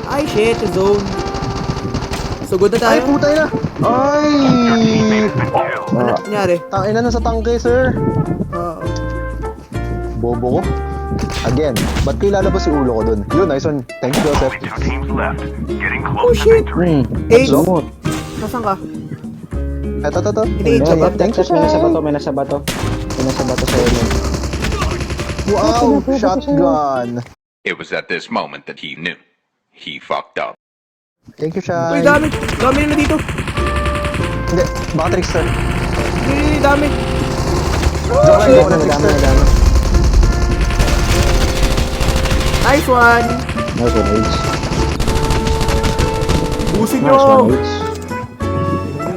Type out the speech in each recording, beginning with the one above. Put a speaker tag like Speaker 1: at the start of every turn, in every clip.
Speaker 1: Ay, shit, zone. Sugod na tayo.
Speaker 2: Ay, putay na! Ay!
Speaker 1: Ano nangyari?
Speaker 2: Tangin na sa tangke, sir.
Speaker 1: Oo.
Speaker 2: Bobo ko. Again, ba't kayo lalabas si ulo ko dun? Yun, nice one. Thank you, Joseph.
Speaker 1: Oh, shit. AIDS.
Speaker 2: Lumot.
Speaker 1: Nasaan ka?
Speaker 2: Ito.
Speaker 1: Hindi,
Speaker 2: Ayan,
Speaker 1: Jacob.
Speaker 2: thank you,
Speaker 3: May nasa
Speaker 2: sir.
Speaker 3: bato, may nasa bato. May nasa bato sa inyo.
Speaker 2: Wow, shotgun.
Speaker 4: It was at this moment that he knew. He fucked up.
Speaker 2: Thank you,
Speaker 1: Uy,
Speaker 2: Shai.
Speaker 1: dami. Dami nila dito.
Speaker 2: Hindi, baka trickster.
Speaker 1: Uy, dami.
Speaker 2: Joke lang, baka
Speaker 3: Madami,
Speaker 2: trickster.
Speaker 3: madami.
Speaker 1: Nice one.
Speaker 3: Nice one, Age.
Speaker 1: Busin
Speaker 3: Nice
Speaker 1: nyo.
Speaker 3: one, Age.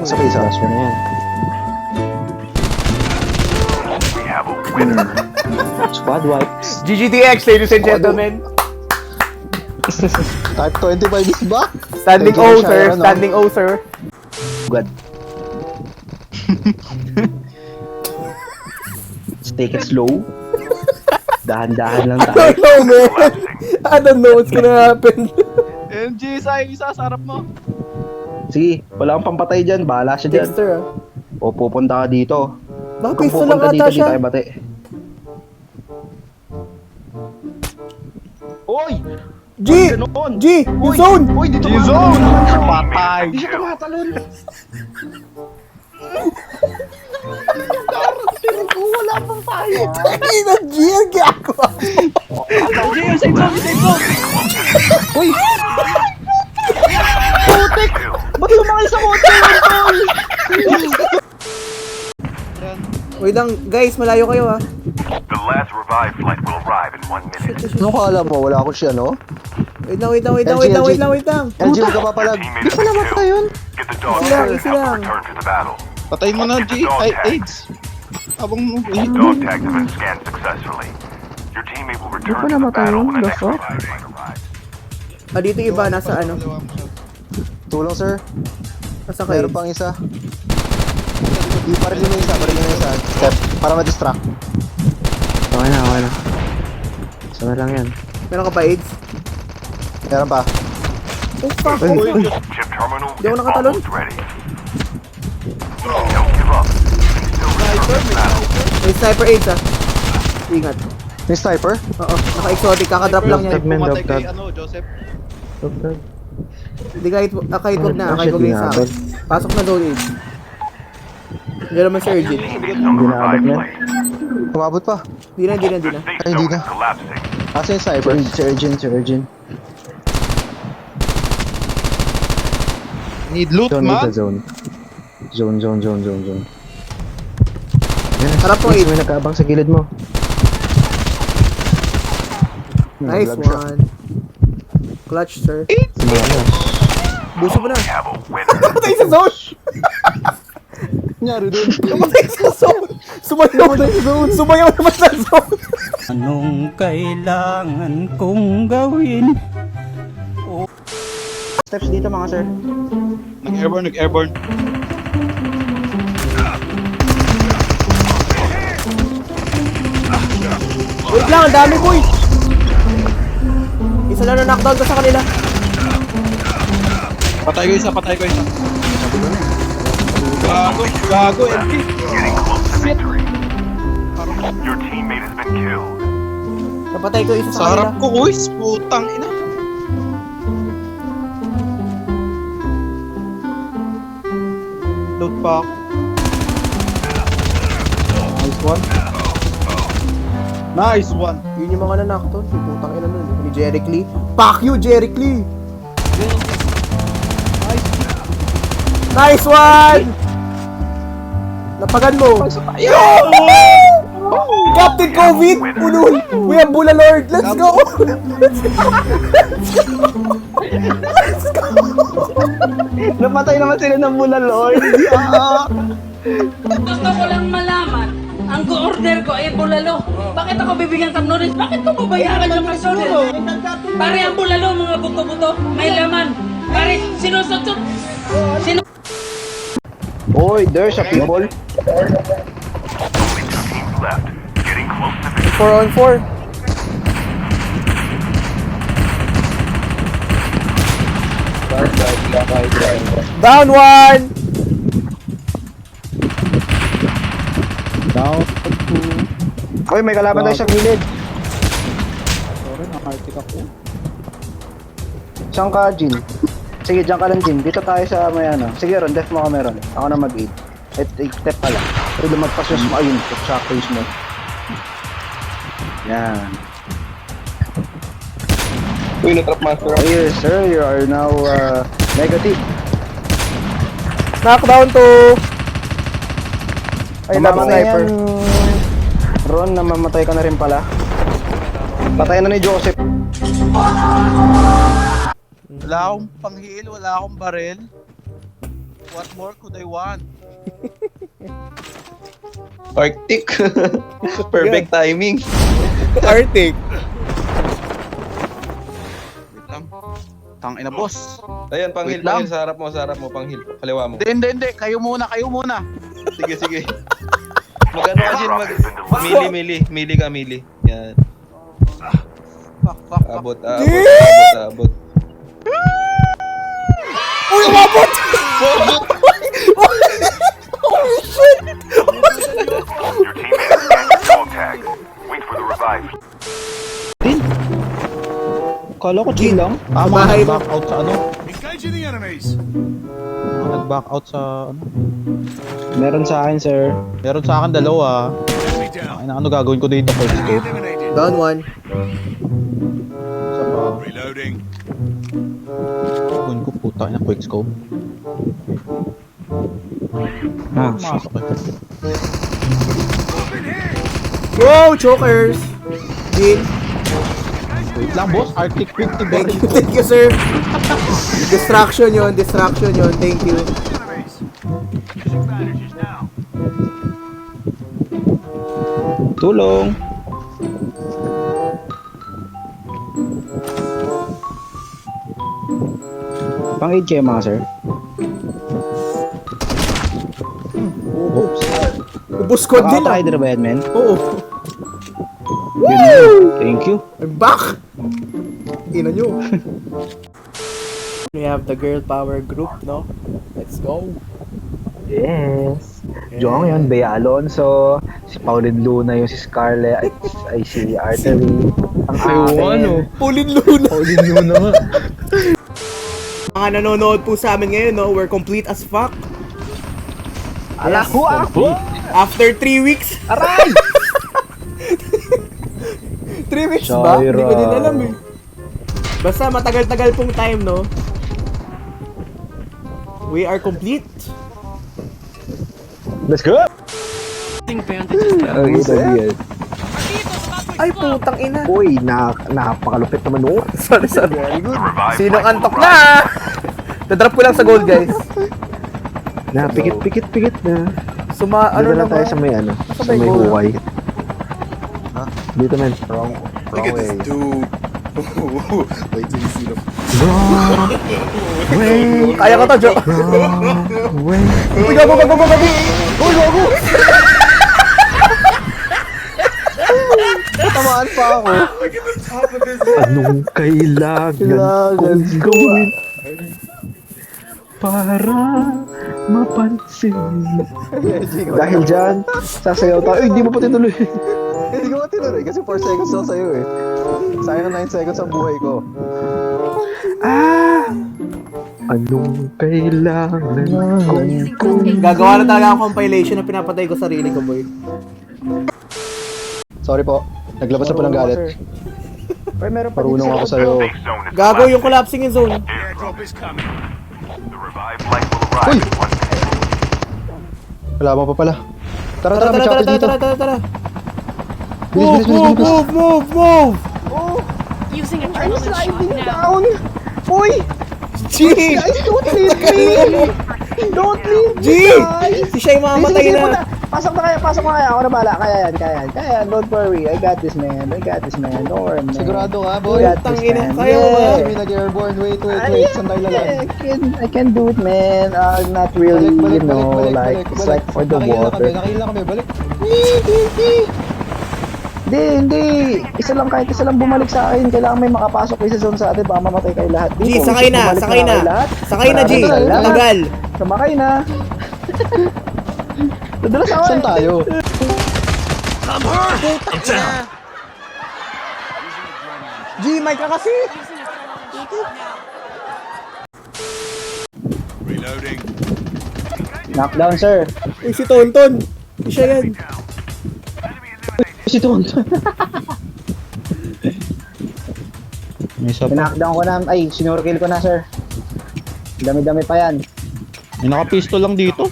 Speaker 2: Sa isa.
Speaker 3: Nice one na yan. Squad wipes.
Speaker 1: GGDX, ladies and gentlemen.
Speaker 2: Type 25 is back.
Speaker 1: Standing
Speaker 2: Thank you,
Speaker 1: O, sir.
Speaker 2: Shai, ano?
Speaker 1: Standing O, sir.
Speaker 3: Good. Let's take it slow. Dahan-dahan lang
Speaker 1: I
Speaker 3: tayo.
Speaker 1: don't know, man. I don't know what's gonna happen.
Speaker 5: MG, sa sarap mo.
Speaker 3: Sige, wala akong pampatay dyan. Bahala siya dyan.
Speaker 1: Dexter, ah.
Speaker 3: O pupunta ka dito.
Speaker 1: Baka
Speaker 3: Kung
Speaker 1: pistol lang
Speaker 3: pupunta dito,
Speaker 1: ata
Speaker 3: di
Speaker 1: siya.
Speaker 3: tayo bate. Oy!
Speaker 1: G!
Speaker 3: Ganon!
Speaker 1: G! Yung zone!
Speaker 3: Uy, dito
Speaker 5: G-Zone! Patay!
Speaker 3: Hindi siya tumatalon. Wala pang tayo.
Speaker 1: Ina, G! Ang gagawa ko.
Speaker 5: MG, yung side zone!
Speaker 3: Uy! Putik! Ba't lumakay sa kotse yun, tol?
Speaker 1: Wait lang, guys, malayo kayo, ha.
Speaker 4: The last revived flight will arrive in 1 minute.
Speaker 2: Ano kala mo? Wala ako siya, no?
Speaker 1: Wait lang.
Speaker 2: LG. LG, huwag ka papalag.
Speaker 4: Di pa naman pa yun. Get the dog
Speaker 1: Easy lang,
Speaker 4: tags
Speaker 1: easy
Speaker 4: and
Speaker 1: lang.
Speaker 4: return to the battle.
Speaker 5: Patayin mo na, G. Ay, AIDS. Abang mo.
Speaker 4: Dog tags have been scanned successfully. Your teammate will return to the battle when the next revived flight arrives.
Speaker 1: Ah, dito iba, nasa ano?
Speaker 2: Tulong, sir.
Speaker 1: Nasa kayo?
Speaker 2: Meron pang isa. Di pa rin yung isa. Step. Para ma-distract.
Speaker 3: Okay na. Sana lang yan.
Speaker 1: Meron ka pa AIDS?
Speaker 2: Meron pa.
Speaker 1: Oh, fuck.
Speaker 4: Chip terminal
Speaker 1: Di ako
Speaker 4: is
Speaker 1: nakatalon.
Speaker 4: almost ready. Don't give up. Still return to the battle.
Speaker 1: May sniper AIDS, ah. Ingat.
Speaker 2: May sniper?
Speaker 1: Oo, naka-exotic. Kakadrop lang yan.
Speaker 3: Segment,
Speaker 5: Pumatay
Speaker 3: dog,
Speaker 5: kay, Joseph.
Speaker 1: Hindi, kahit wag na. Kahit wag na yung sa akin. Pasok na zone AIDS. Diyan naman si Urgent.
Speaker 4: Teammates on the revived
Speaker 3: na.
Speaker 4: flight.
Speaker 2: Kumabot pa.
Speaker 1: Di na.
Speaker 4: The safe
Speaker 2: Ay, hindi
Speaker 4: zone
Speaker 2: na.
Speaker 4: is collapsing.
Speaker 2: Asa yung sniper?
Speaker 3: Si Urgent.
Speaker 5: Need loot,
Speaker 3: Zone,
Speaker 5: man.
Speaker 3: zone. Zone. Yan,
Speaker 1: Harap mo,
Speaker 3: Ace,
Speaker 1: Ace.
Speaker 3: may nagkaabang sa gilid mo.
Speaker 1: Nice
Speaker 2: Vlog siya.
Speaker 1: one. Clutch, sir.
Speaker 3: Malas.
Speaker 1: Buso mo na.
Speaker 4: We have a winner.
Speaker 1: Namatay sa zone!
Speaker 2: Nangyari dun.
Speaker 1: Namatay sa zone! Sumayaw naman sa zone!
Speaker 6: Anong kailangan kong gawin?
Speaker 3: Steps dito mga sir.
Speaker 5: Nag-airborne.
Speaker 1: Wait lang, ang dami, boy! Isa lang na knockdown ka sa kanila.
Speaker 5: Patay ko isa. Gago, MG.
Speaker 4: Getting close to victory. Your teammate has been killed.
Speaker 1: Napatay ko isa sa
Speaker 5: Sa harap
Speaker 1: kanila.
Speaker 5: ko, uy, putang ina. Load pa ako. Nice one.
Speaker 1: Yun yung mga na-knockdown. Yung putang ina nun. Ni Jerick Lee. Fuck you, Jerick Lee! Nice one! Lapagan mo! Captain COVID! Unul! We have Bula Lord! Let's go! Let's go!
Speaker 3: Napatay naman sila ng Bula Lord.
Speaker 7: Gusto ko lang malaman, ang order ko ay bulalo. Bakit ako bibigyan ng noodles? Bakit ko babayaran yung mga noodles? Pare ang bulalo, mga buto-buto, may laman. Sinusot.
Speaker 3: Oy, there's a people.
Speaker 4: Only 2 teams left. Getting close to victory.
Speaker 1: 4 on 4. Down 1!
Speaker 5: Down.
Speaker 3: Oy, may kalaban tayo sa gilid.
Speaker 5: Sorry, nakartik ako.
Speaker 3: Saan ka, Jin? Sige, dyan ka lang, Jin. Dito tayo sa may ano. Sige, Ron, def mo ka meron. Ako na mag-aid. Step ka lang. Pero lumagpas yung ayun, shock face mo. Yan.
Speaker 5: Uy, na-trap master.
Speaker 3: Oh, yes, sir. You are now negative.
Speaker 1: Knockdown to... I love
Speaker 3: Tama na
Speaker 1: sniper.
Speaker 3: yan, Ron, namamatay ka na rin pala. Patay na ni Joseph.
Speaker 5: Wala akong pang-heal, wala akong barrel. What more could I want? Arctic. Perfect timing.
Speaker 1: Arctic.
Speaker 5: Wait lang. Tangina, boss.
Speaker 8: Ayan,
Speaker 5: Wait
Speaker 8: panghil,
Speaker 5: lang.
Speaker 8: panghil, sa harap mo, panghil, kaliwa mo.
Speaker 5: Hindi. Kayo muna.
Speaker 8: Sige, sige. Mag-ano ka dyan, mili ka. Yan,
Speaker 5: Fuck.
Speaker 8: abot.
Speaker 1: Uy, umabot!
Speaker 4: Your teammates scan your dog tags. Wait for the revive.
Speaker 5: Kala ko chill lang.
Speaker 1: Bahay mo.
Speaker 5: Back out sa ano? Nag-back out sa ano?
Speaker 3: Meron sa akin, sir.
Speaker 5: Meron sa akin dalawa. Ay, ano gagawin ko dito, first scope?
Speaker 1: Down 1.
Speaker 5: Sa pa. Gagawin ko, puta, ina, quick scope. Masok eh.
Speaker 1: Wow, chokers! Jin,
Speaker 5: Wait lang, boss. Arctic 50
Speaker 1: thank you, sir. Distraction yon. Thank you.
Speaker 5: Tulong.
Speaker 3: Pang-aid kayo mga sir.
Speaker 5: Oops.
Speaker 1: Ubus ko din ah.
Speaker 3: Nakaka-rider ba yan, men?
Speaker 1: Oo.
Speaker 3: Thank you.
Speaker 1: I'm back! Ina nyo. We have the girl power group, no? Let's go.
Speaker 2: Yes. Jong yun, Bea Alonso, si Pauline Luna yung si Scarlett, ay si Artery. Ang akin.
Speaker 1: Pauline Luna.
Speaker 2: Pauline Luna nga.
Speaker 1: Mga nanonood po sa amin ngayon, no? We're complete as fuck.
Speaker 2: Alaku ako!
Speaker 1: After 3 weeks.
Speaker 2: Aray!
Speaker 1: 3 weeks ba?
Speaker 2: Shaira.
Speaker 1: Hindi ko din alam eh. Basta matagal-tagal pong time, no? We are complete.
Speaker 2: Let's go! Okay, sige.
Speaker 1: Ay, putang ina.
Speaker 2: Uy, napakalupit naman oh.
Speaker 1: Sorry.
Speaker 4: The revive
Speaker 1: Sinong
Speaker 4: flight will
Speaker 1: antok
Speaker 4: arrive.
Speaker 1: na? Dadrop ko lang sa gold, guys.
Speaker 2: Na, pikit na.
Speaker 1: Ano
Speaker 2: Dito na
Speaker 1: naman?
Speaker 2: tayo sa may ano,
Speaker 1: Sa
Speaker 2: sa
Speaker 1: may
Speaker 2: may
Speaker 1: goal.
Speaker 2: huway. Dito men, wrong way.
Speaker 5: dude. Wait till you see the...
Speaker 2: Way,
Speaker 1: Kaya ko to, Jo.
Speaker 2: way.
Speaker 1: Uy, gago. Uy, gago.
Speaker 2: Tamaan pa ako. Anong kailangan kong gawin para mapansin? Dahil dyan, sasayaw tayo. Uy, hindi mo pa tinuloy. Hindi ko pa tinuloy kasi 4 seconds lang sa'yo eh. Sayang na 9 seconds ang buhay ko. Anong kailangan kong...
Speaker 1: Gagawa na talaga ang compilation na pinapatay ko sarili ko, boy.
Speaker 2: Sorry po, naglabas na po ng galit. Marunong ako sa'yo.
Speaker 4: Safe zone is
Speaker 1: Gago yung
Speaker 4: collapsing.
Speaker 1: collapsing in zone.
Speaker 4: Airdrop is coming. The revive flight will arrive in 1 minute.
Speaker 2: Wala mo pa pala. Tara, may chopper dito.
Speaker 1: Tara.
Speaker 2: Bilis.
Speaker 1: Move!
Speaker 9: Using adrenaline shot now.
Speaker 2: Uy!
Speaker 1: G!
Speaker 2: Guys, don't leave me! Don't leave me,
Speaker 1: G!
Speaker 2: guys!
Speaker 1: Si siya yung mamamatay
Speaker 2: Sige,
Speaker 1: na.
Speaker 3: Pasok na kaya. Ako na bala. Kaya yan. Don't worry. I got this, man. Don't worry, man.
Speaker 2: Sigurado ka,
Speaker 3: I
Speaker 2: boy?
Speaker 3: got this,
Speaker 1: Tangina,
Speaker 3: man.
Speaker 1: kaya mo ba?
Speaker 3: Yeah.
Speaker 2: Kami nag-airborne. Wait. Saan tayo lalang?
Speaker 3: I can do it, man. Not really,
Speaker 2: Balik.
Speaker 3: it's like for the water.
Speaker 2: Nakailan kami, balik.
Speaker 3: Hindi. Isa lang bumalik sa akin. Kailangan may makapasok isa zone sa atin. Baka mamatay kayo lahat.
Speaker 1: G,
Speaker 3: Dito,
Speaker 1: sakay na.
Speaker 3: bumalik
Speaker 1: Sakay na.
Speaker 3: kayo lahat.
Speaker 1: Sakay na, G.
Speaker 3: Salamat.
Speaker 1: Tagal.
Speaker 3: Sumakay na. Nadulas ako.
Speaker 2: Saan tayo?
Speaker 1: G, may ka kasi.
Speaker 3: Knockdown, sir.
Speaker 1: Uy, si Tonton. Di siya yan.
Speaker 3: Si Tonton.
Speaker 2: May isa pa.
Speaker 3: Knockdown ko na. Ay, sinurkill ko na, sir. Dami-dami pa yan.
Speaker 2: May naka-pistol lang dito.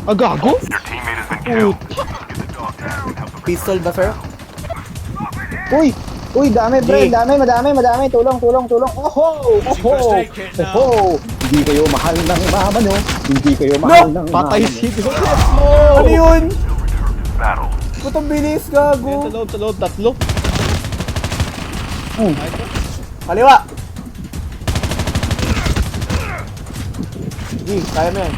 Speaker 2: Ah, gago?
Speaker 4: Your teammate has been killed.
Speaker 1: Pistol ba, sir?
Speaker 3: Uy, dami, pre. Madami. Tulong. Oho. Hindi kayo mahal ng mama nyo. Hindi kayo mahal ng mama
Speaker 2: Patay
Speaker 3: nyo.
Speaker 2: si Dio.
Speaker 1: Ano yun?
Speaker 4: Battle.
Speaker 1: Putang bilis, gago.
Speaker 2: Sa loob, tatlo.
Speaker 1: Kaliwa. G, kaya mo yan.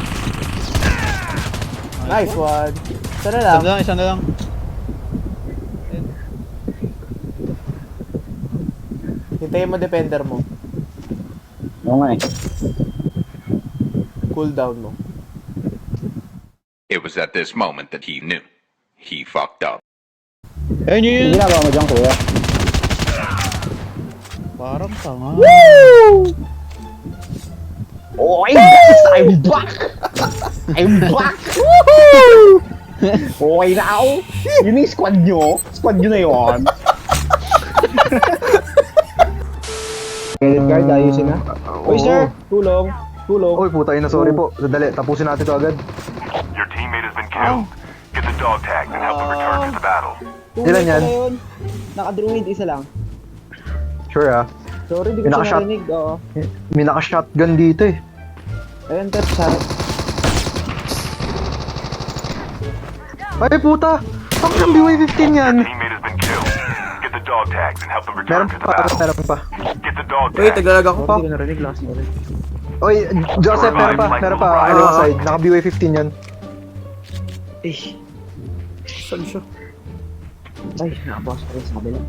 Speaker 1: Nice one. Sana lang.
Speaker 2: Isa na lang.
Speaker 1: Hintayin mo defender mo.
Speaker 3: Oo nga eh.
Speaker 1: Cooldown mo.
Speaker 10: It was at this moment that he knew. He fucked up.
Speaker 2: Ayun
Speaker 3: Yung
Speaker 2: yun.
Speaker 3: ginagawa mo dyan, kuya.
Speaker 2: Parang tanga.
Speaker 3: Okay, guys, I'm back! Okay na ako. Yun yung squad nyo. Squad nyo na yun. Credit card, ayusin na. Uy, sir, tulong.
Speaker 2: Uy, puta na, sorry po. Dali, tapusin natin to agad.
Speaker 4: Your teammate has been killed. Get the dog tags and help them return to the battle.
Speaker 2: Ilan yan?
Speaker 3: Naka-druid, isa lang.
Speaker 2: Sure ah.
Speaker 3: Sorry, di
Speaker 2: May
Speaker 3: ko siya
Speaker 2: naka-shot.
Speaker 3: narinig. Oo.
Speaker 2: May naka-shotgun dito eh.
Speaker 3: Ayun, tap sa...
Speaker 2: Ay, puta! Ang yung BY-15 yan!
Speaker 4: Teammate has been killed. Get the dog tags and help them
Speaker 2: Meron
Speaker 4: return to the
Speaker 2: pa,
Speaker 4: battle.
Speaker 2: meron pa.
Speaker 4: Get the dog
Speaker 1: Wait,
Speaker 4: tags.
Speaker 1: naglalag ako pa.
Speaker 3: Hindi ko narinig, last na rin.
Speaker 2: Oy, Joseph, meron pa. Right side. Naka BY-15 yan.
Speaker 1: Saan siya?
Speaker 3: Ay, nakabawas pa rin sa kabila.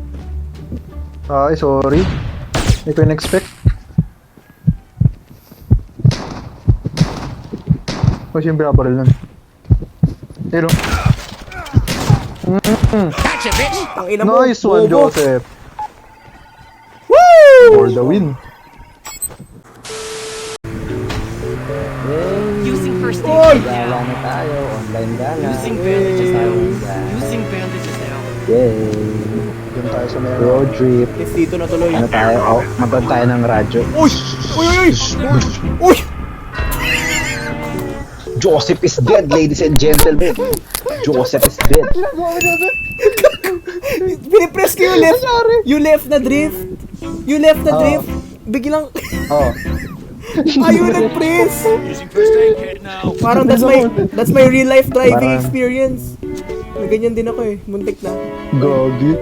Speaker 2: Ay, sorry. Hindi ko in-expect. O, siya yung binabaril nun. Pero,
Speaker 1: Ang ina mo.
Speaker 2: nice one,
Speaker 1: bobo.
Speaker 2: Joseph.
Speaker 1: Woo!
Speaker 2: For the win.
Speaker 9: Using first
Speaker 1: Oy!
Speaker 9: aid kit
Speaker 3: Gala
Speaker 9: now.
Speaker 3: na tayo, online gala.
Speaker 9: Using bandages now. Using bandages now.
Speaker 3: Yay!
Speaker 2: Doon tayo sa meron.
Speaker 3: Road trip.
Speaker 1: Yes, dito na tuloy.
Speaker 3: Ano tayo? Oh, maban tayo ng radyo.
Speaker 1: Uy! Uy!
Speaker 3: Joseph is dead, ladies and gentlemen. Joseph is dead.
Speaker 1: Pinipress ko yung left na drift. Yung left na drift. Biglang,
Speaker 3: Oh.
Speaker 1: ayaw nag-press. Parang that's my real life driving
Speaker 3: Parang-
Speaker 1: experience. May ganyan din ako eh. Muntik na.
Speaker 2: Gogi.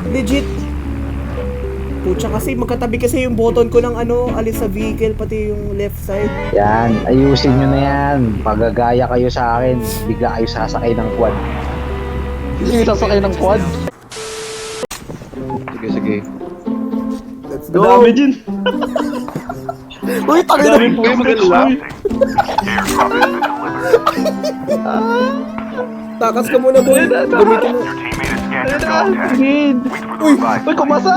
Speaker 1: Legit. Pucha kasi magkatabi kasi yung button ko ng alis sa vehicle pati yung left side.
Speaker 3: Yan, ayusin nyo na yan. Pagagaya kayo sa akin, bigla kayo sasakay ng quad.
Speaker 2: Hindi sasakay ng quad. Sige.
Speaker 1: Let's go.
Speaker 2: din.
Speaker 1: Uy, tangin na.
Speaker 2: po yung maganda.
Speaker 4: Airdrop has been delivered.
Speaker 1: Takas ka muna boy. Gamitin mo.
Speaker 4: Your teammate has scanned your dog tags. Wait for the revive.
Speaker 2: Uy, kumasa!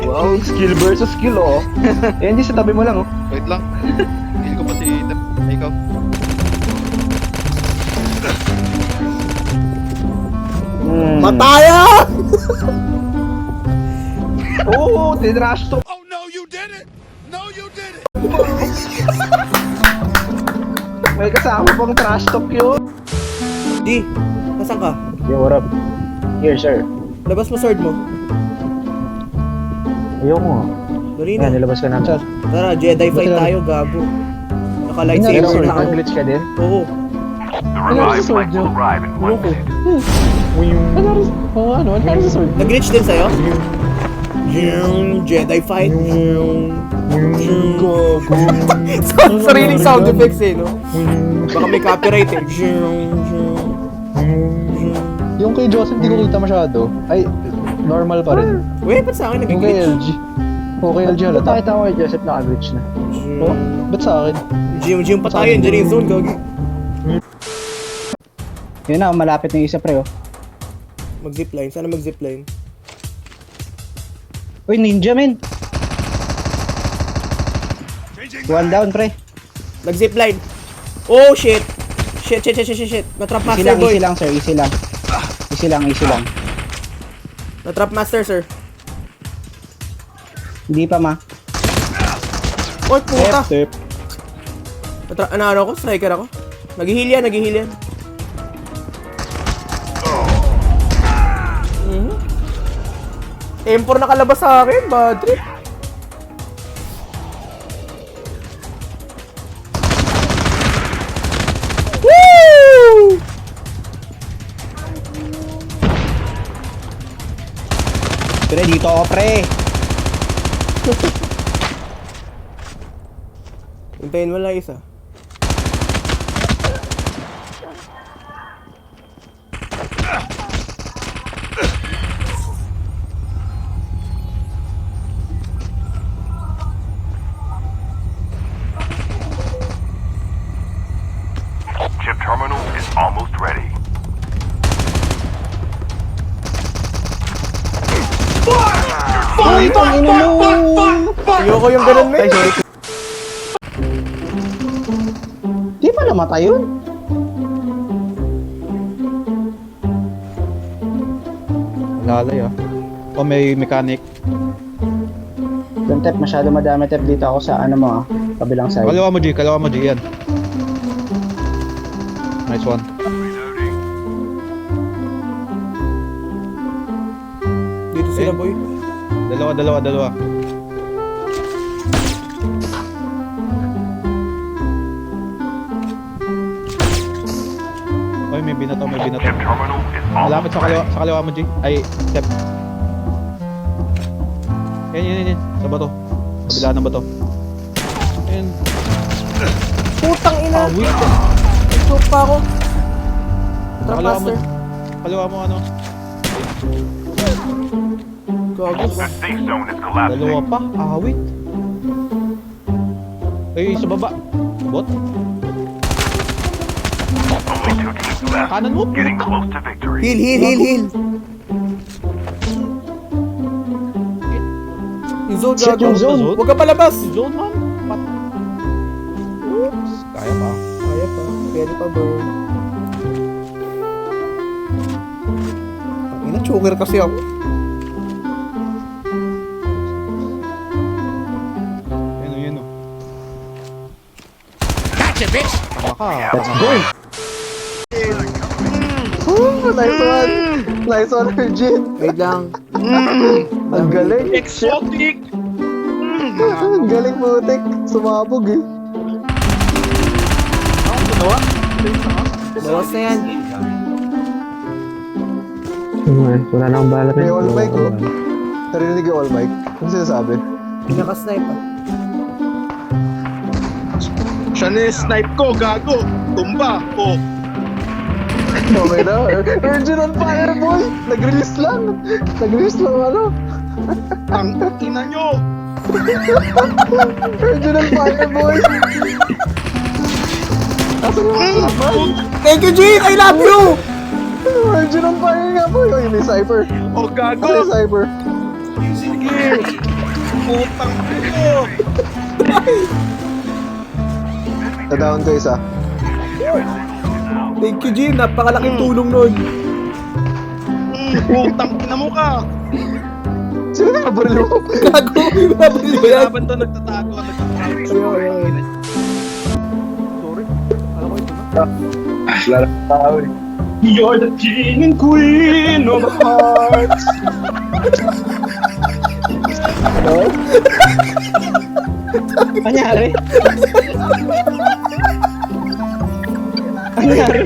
Speaker 3: Wow, skill versus skill, oh. Yan, di sa tabi mo lang, oh.
Speaker 8: Wait lang. Heal ko pa si Tep. Ay, ikaw.
Speaker 1: Mataya!
Speaker 3: Oo, tinrash to.
Speaker 5: Oh no, you did it! No, you did it!
Speaker 3: May kasama pang trash talk yun.
Speaker 1: Di, nasan ka?
Speaker 3: Yo, what up? Here, sir.
Speaker 1: Labas mo sword mo.
Speaker 3: Ayoko nga.
Speaker 1: Dali
Speaker 3: Yan,
Speaker 1: na.
Speaker 3: nilabas ka namin.
Speaker 1: Tara, Jedi fight tayo, gago. Naka-lightsaber na ako.
Speaker 3: Nag-glitch ka din?
Speaker 1: Oo.
Speaker 4: The revived flight will arrive in 1 minute.
Speaker 2: Oo, ano sa sword?
Speaker 1: Nag-glitch din sa'yo? Jedi fight. Sariling sound effects eh, no? Baka may copyright eh.
Speaker 2: Yung kay Joseph, hindi ko kita masyado. Ay, normal pa rin.
Speaker 1: Wait, ba't sa akin
Speaker 2: Yung kay
Speaker 1: nag-glitch?
Speaker 2: LG. Oo, kay LG halata.
Speaker 3: Nakita ko kay Joseph naka-glitch na.
Speaker 2: Oh, ba't sa akin?
Speaker 1: Jim pa tayo, dyan yung zone, gagi.
Speaker 3: Yun na, malapit na yung isa pre oh.
Speaker 1: Mag-zipline, sana mag-zipline.
Speaker 3: Uy, ninja men! One down pre.
Speaker 1: Nag-zipline. Oh, shit. Shit. Na-trap
Speaker 3: Easy
Speaker 1: master,
Speaker 3: lang,
Speaker 1: boy.
Speaker 3: easy lang sir, easy lang. Easy lang.
Speaker 1: Na-trap master, sir.
Speaker 3: Hindi pa ma.
Speaker 1: Oh, puta.
Speaker 3: Tep.
Speaker 1: Ano ako? Striker ako? Nag-heal yan. M4 nakalabas sa akin, bad trip. Woo!
Speaker 3: Pre, dito ako pre.
Speaker 1: Hintayin mo lang isa.
Speaker 4: Chip terminal is almost ready.
Speaker 1: Ayoko yung ganun, men.
Speaker 3: Di pa namatay yun?
Speaker 8: Lalay ah. O may mechanic.
Speaker 3: Yung tep, masyado madami tep dito ako sa ano mo ah. Kabilang side.
Speaker 8: Kalawa mo G, yan. Nice one.
Speaker 1: Dito sila, boy.
Speaker 8: Dalawa. Oy, may binato.
Speaker 4: Chip terminal is
Speaker 8: Malapit
Speaker 4: almost
Speaker 8: sa kaliwa mo G. Ay, step. Yan. Sa bato. Kabila ng bato. Yan.
Speaker 1: Putang ina.
Speaker 8: Wait.
Speaker 1: Choke pa ako. Trap
Speaker 8: Kaliwa mo.
Speaker 1: master.
Speaker 8: Kaliwa mo ano.
Speaker 1: Gago.
Speaker 4: The safe zone is collapsing.
Speaker 8: Dalawa pa. Wait. Ay, sa baba. Bot.
Speaker 4: Only 2 teams left.
Speaker 8: Kanan mo.
Speaker 4: Getting close to victory.
Speaker 1: Heal. Yung zone,
Speaker 3: Shit,
Speaker 1: gago.
Speaker 3: yung zone.
Speaker 1: Huwag ka palabas.
Speaker 8: Zone man. Oops. Kaya pa.
Speaker 1: Kaya pa. Pwede pa, bro. Ina, choker kasi ako.
Speaker 8: Yan o.
Speaker 9: Gotcha, bitch!
Speaker 8: Tama ka.
Speaker 3: Let's go!
Speaker 2: Nice one, Virgin.
Speaker 1: Wait lang.
Speaker 2: Ang galing.
Speaker 5: Exotic!
Speaker 2: Ang galing putik. Sumabog eh.
Speaker 1: Bawas na yan.
Speaker 2: Wala na akong bala rin. May all mic oh. Narinig yung all mic. Ano sinasabi?
Speaker 1: Pinaka-snipe ah.
Speaker 5: Siya na yung snipe ko, gago! Tumba! Oh!
Speaker 2: Okay na. Virgin on fire, boy! Nag-release lang ano.
Speaker 5: Ang ina nyo!
Speaker 2: Virgin on fire, boy! Asan yung laban?
Speaker 1: Thank you, Jean! I love you!
Speaker 2: Virgin on fire nga, boy! Ay, may cypher.
Speaker 5: Oh, gago!
Speaker 2: May cypher.
Speaker 5: Sige! Putang ino!
Speaker 2: Na-down ko isa.
Speaker 1: Thank you, Jean. Napakalaking tulong nun.
Speaker 5: Putang ina mo ka!
Speaker 2: Sino nakabaril mo?
Speaker 1: Gago! Nabili ko yan.
Speaker 5: Laban to, nagtatago.
Speaker 1: Ayun. Sorry. Alam ko ito na.
Speaker 5: You're the king and queen of hearts!
Speaker 3: Hello? Anyari?
Speaker 2: nangyari?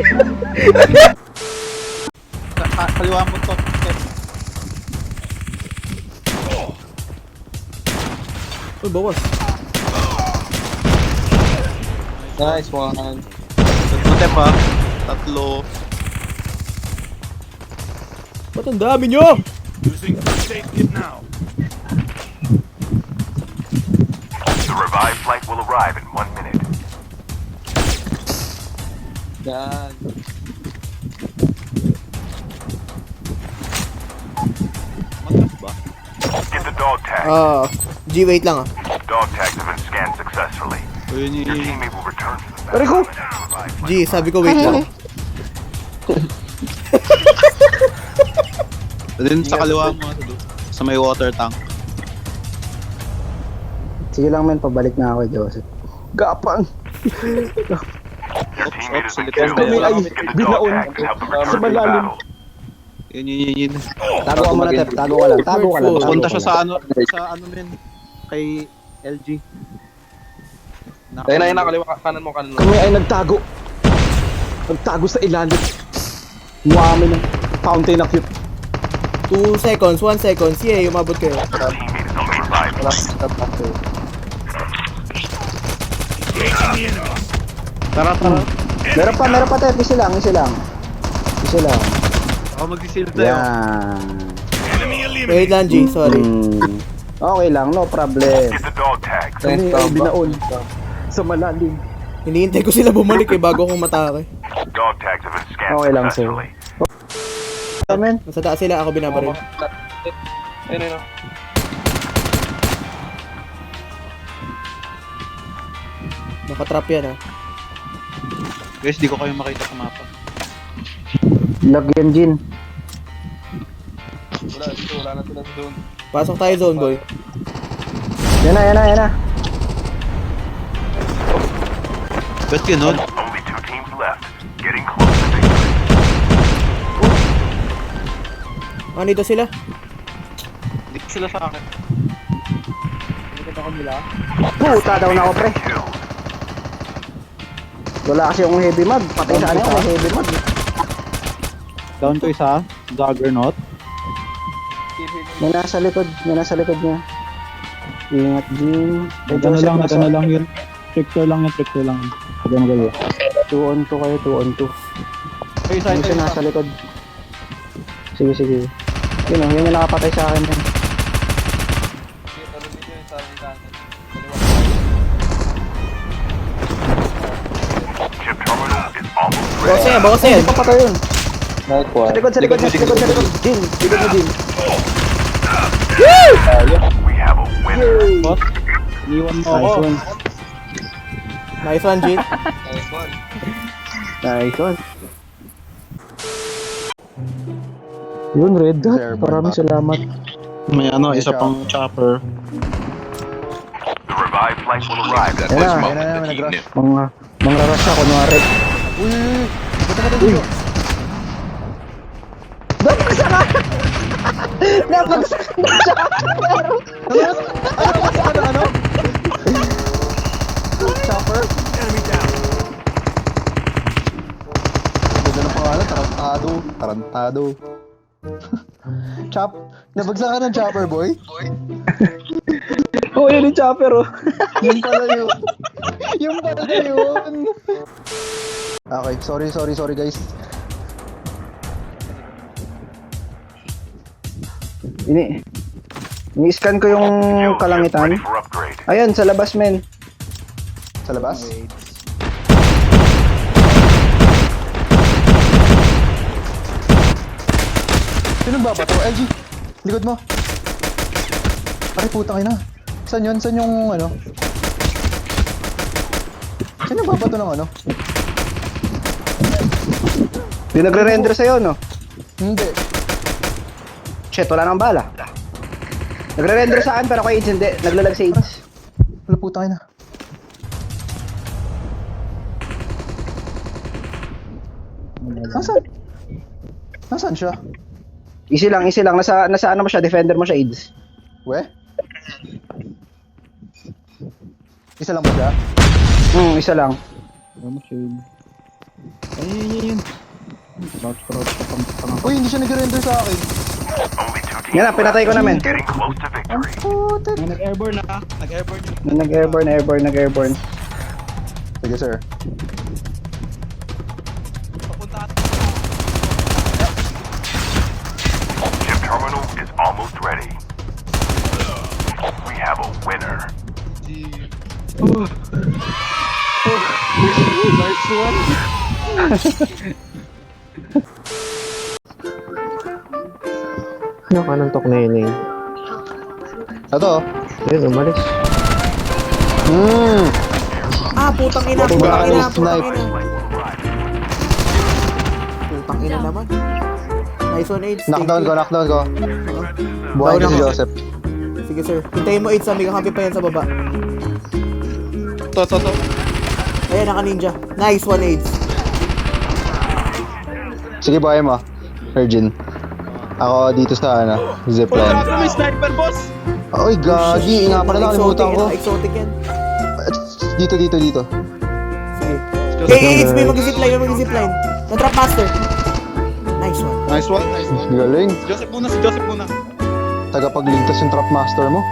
Speaker 5: Kaliwa mo to.
Speaker 1: Uy, bawas.
Speaker 2: Nice one.
Speaker 5: Tatlo pa. Tatlo.
Speaker 1: Ba't ang dami nyo?
Speaker 4: The revived flight will arrive in 1 minute.
Speaker 2: Yan.
Speaker 4: Get the dog tag.
Speaker 1: G, wait lang ah.
Speaker 4: Dog tags have been scanned successfully.
Speaker 5: Ayun
Speaker 4: Your
Speaker 5: yun.
Speaker 4: teammate will return to the
Speaker 2: Aray ko!
Speaker 1: G, sabi ko wait lang.
Speaker 5: Doon sa kaliwa mo. Sa may water tank.
Speaker 3: Sige lang men, pabalik na ako kay Joseph.
Speaker 2: Gapang!
Speaker 4: Your teammate is
Speaker 5: sa
Speaker 4: in
Speaker 5: likod.
Speaker 4: kill.
Speaker 2: Kami ay
Speaker 4: Get the dog
Speaker 2: binaon
Speaker 4: tags and help them
Speaker 2: sa
Speaker 4: return to the
Speaker 2: malalim.
Speaker 4: battle.
Speaker 5: Yun.
Speaker 3: Tago ka muna, Tep. Tago ka lang. Tago ka lang.
Speaker 5: Punta siya sa ano men. Kay LG.
Speaker 8: Ayun na, ayun na, kaliwa, kanan mo.
Speaker 2: Kami ay nagtago. Nagtago sa ilalim. Mukha kami ng fountain na cute.
Speaker 1: 2 seconds, 1 second. Sige, umabot kayo.
Speaker 4: Your teammate is on the revive.
Speaker 3: Meron pa, Tep. Isa lang.
Speaker 5: Ako magsisil tayo.
Speaker 3: Yan.
Speaker 1: Wait lang, G. Sorry.
Speaker 3: Okay lang, no problem.
Speaker 4: Get the dog tags.
Speaker 2: Kami ay binaon sa malalim.
Speaker 1: Hinihintay ko sila bumalik bago akong matake.
Speaker 4: Dog tags have been scanned
Speaker 3: Okay lang, sir.
Speaker 4: successfully.
Speaker 3: Amen.
Speaker 1: Nasa taas sila, ako binabaril.
Speaker 8: Ayun.
Speaker 1: Nakatrap yan ah.
Speaker 5: Guys, di ko kayo makita sa mapa.
Speaker 3: Lagyan, Jin.
Speaker 8: Wala na sila doon.
Speaker 1: Pasok tayo zone, boy.
Speaker 3: Yan na.
Speaker 5: Ba't ganun?
Speaker 4: Only 2 teams left. Getting close to victory.
Speaker 1: Dito sila.
Speaker 5: Dito sila sa akin.
Speaker 3: Puta daw na ako, pre.
Speaker 4: Kill.
Speaker 3: Wala kasi yung heavy mag. Patay sa ano, heavy mag.
Speaker 8: Down to isa. Juggernaut.
Speaker 3: May nasa likod niya. Ingat, Jin.
Speaker 8: Nagano lang yun. Trickster lang. Sabi mo galaw.
Speaker 3: 2 on 2 kayo, 2 on 2.
Speaker 8: Ay, isa.
Speaker 3: Yung nasa likod. Sige. Yun o, yun yung nakapatay sa akin. Yan.
Speaker 4: Chip terminal is almost ready.
Speaker 1: Bawas yan.
Speaker 3: Hindi pa patay yun.
Speaker 2: Nice one.
Speaker 3: Sa likod. Jin, likod mo, Jin.
Speaker 4: We have a winner.
Speaker 8: Iniwan mo
Speaker 3: Nice
Speaker 8: ako.
Speaker 3: one.
Speaker 1: Nice one, G.
Speaker 3: Nice one. Yun, Red Dot. Maraming salamat.
Speaker 5: May isa pang chopper.
Speaker 4: The revived flight will arrive
Speaker 10: At
Speaker 4: at
Speaker 10: this
Speaker 3: Yeah,
Speaker 10: moment that he knew.
Speaker 3: Mangraras siya, kunwari. Napagsa ka! Napagsa ka!
Speaker 2: Ano? Chopper? Ganda ng pangalan, Tarantado. Nabagsak ka ng chopper, boy?
Speaker 3: Oo, yun yung chopper, oh.
Speaker 2: Yun pala yun. Okay, sorry guys.
Speaker 3: Ini-scan ko yung
Speaker 4: Fuel ship
Speaker 3: kalangitan.
Speaker 4: ready for upgrade.
Speaker 3: Ayun, sa labas, men.
Speaker 2: Sa labas? Sino ba to? LG, likod mo. Aray putang ina. Saan yun? Saan yung ano? Sino ba to ng ano?
Speaker 3: Yung nagre-render sa'yo, no?
Speaker 2: Hindi.
Speaker 3: Shit, wala nang bala. Nagre-render sa akin, pero kay AIDS hindi. Naglalag sa AIDS.
Speaker 2: Wala putang ina. Nasaan siya?
Speaker 3: Easy lang. Nasa ano mo siya, defender mo siya, AIDS.
Speaker 2: We? Isa lang ba siya?
Speaker 3: Isa lang.
Speaker 8: Ano shade? Ayun. Crouch ka pang tanga.
Speaker 2: Uy, hindi siya nag-render sa akin.
Speaker 4: Only 2 teams
Speaker 3: Yan na, pinatay ko namin.
Speaker 4: getting close to victory.
Speaker 8: Nag-airborne na. Nag-airborne na.
Speaker 3: Nag-airborne.
Speaker 2: Sige, sir.
Speaker 5: Papunta at
Speaker 4: Chip terminal is almost ready. We have a winner.
Speaker 2: Nice one.
Speaker 3: Ano ka nang tok na yun eh?
Speaker 2: Ito.
Speaker 3: Yun, umalis.
Speaker 1: Putang ina,
Speaker 2: Putang
Speaker 1: putang ina, putang
Speaker 2: snipe.
Speaker 1: ina. Putang ina naman. Nice one, AIDS.
Speaker 2: Knockdown ko. Buhay
Speaker 1: Down
Speaker 2: na si
Speaker 1: ako.
Speaker 2: Joseph.
Speaker 1: Sige sir. Hintayin mo AIDS, may kakampi pa yan sa baba.
Speaker 8: To.
Speaker 1: Ayan, naka-ninja. Nice one, AIDS.
Speaker 2: Sige, buhay mo. Virgin. Ako dito sa
Speaker 8: Uy,
Speaker 2: zipline.
Speaker 8: gago, may sniper, boss!
Speaker 2: Oy, gagi. Nga pala nakalimutan ko.
Speaker 1: Exotic yan.
Speaker 2: Dito.
Speaker 1: Sige. Hey, AIDS, may mag-zipline. Na-trap master. Nice one.
Speaker 8: Nice one.
Speaker 2: Galing.
Speaker 8: Si Joseph muna.
Speaker 2: Tagapagligtas yung trap master mo.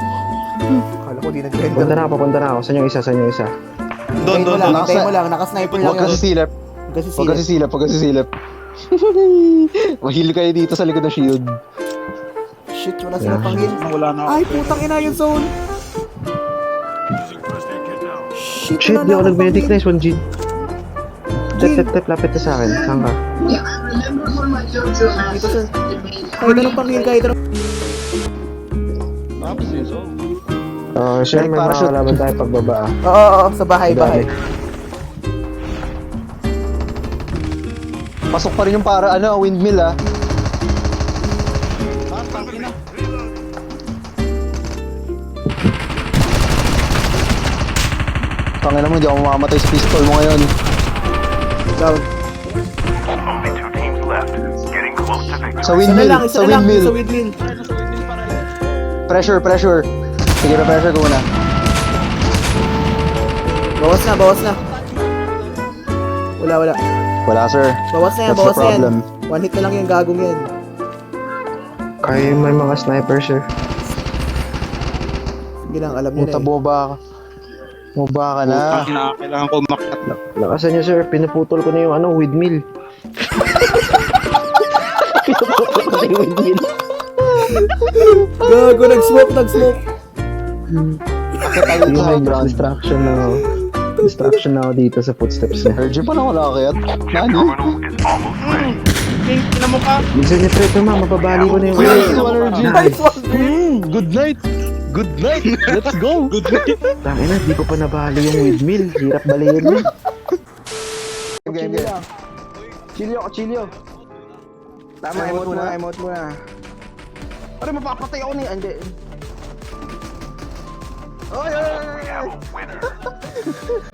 Speaker 1: Kala ko di nag-render.
Speaker 3: Papunta na ako. Saan yung isa?
Speaker 8: Doon.
Speaker 1: Hintayin mo lang. Naka-sniper lang
Speaker 2: Huwag kasi silip. Huwag kasi silip. Mahil kayo dito sa likod ng shield.
Speaker 1: Shit, wala sila pang heal.
Speaker 8: Wala na ako.
Speaker 1: Ay, putang ina yung zone. Shit, wala
Speaker 3: Di
Speaker 1: na
Speaker 3: ako
Speaker 1: akong
Speaker 3: nag-medic.
Speaker 1: pang-heal.
Speaker 3: Nice one, Jin. Tep, lapit na sa akin. Saan ka?
Speaker 1: Dito sir. Kahit anong pang-heal, kahit anong...
Speaker 8: Tapos yun, so.
Speaker 3: Sure, may
Speaker 2: Parachute.
Speaker 3: makakalaban tayo pagbaba ah.
Speaker 1: Oo, sa bahay.
Speaker 2: Pasok pa rin yung para windmill ah. Tangina mo, hindi ako mamamatay sa pistol mo ngayon.
Speaker 1: Down.
Speaker 4: Only 2 teams left. Getting close to victory.
Speaker 2: Sa
Speaker 1: Isa na
Speaker 2: windmill,
Speaker 1: lang,
Speaker 2: sa windmill. Pressure. Sige, pressure ko muna.
Speaker 1: Bawas na. Wala.
Speaker 2: Wala, sir.
Speaker 1: Bawas na yan.
Speaker 2: That's the problem.
Speaker 1: One hit na lang yung gagong yan.
Speaker 3: Kaya may mga sniper, sir.
Speaker 1: Sige lang, alam nyo na
Speaker 2: Puta,
Speaker 1: eh.
Speaker 2: boba ka na.
Speaker 8: Kailangan ko umakyat.
Speaker 3: Lakasan niyo, sir. Pinuputol ko na yung windmill.
Speaker 1: Gago, nag-smoke.
Speaker 2: Tayo sa high ground.
Speaker 3: Distraction na ako dito sa footsteps niya.
Speaker 2: Virgin pa na wala kayat. Nani?
Speaker 4: Terminal is almost ready.
Speaker 8: Tingnan mo ka.
Speaker 3: Minsan niya, pre, mababali ko na yung
Speaker 2: Nice one, Virgin.
Speaker 1: Nice one.
Speaker 2: Good night. Let's go.
Speaker 3: Tangina, di ko pa nabali yung windmill. Hirap balihin mo.
Speaker 2: Game.
Speaker 3: Chilyo. Tama, emote muna. Pare, mapapatay ako ni... Hindi.
Speaker 4: We have a winner.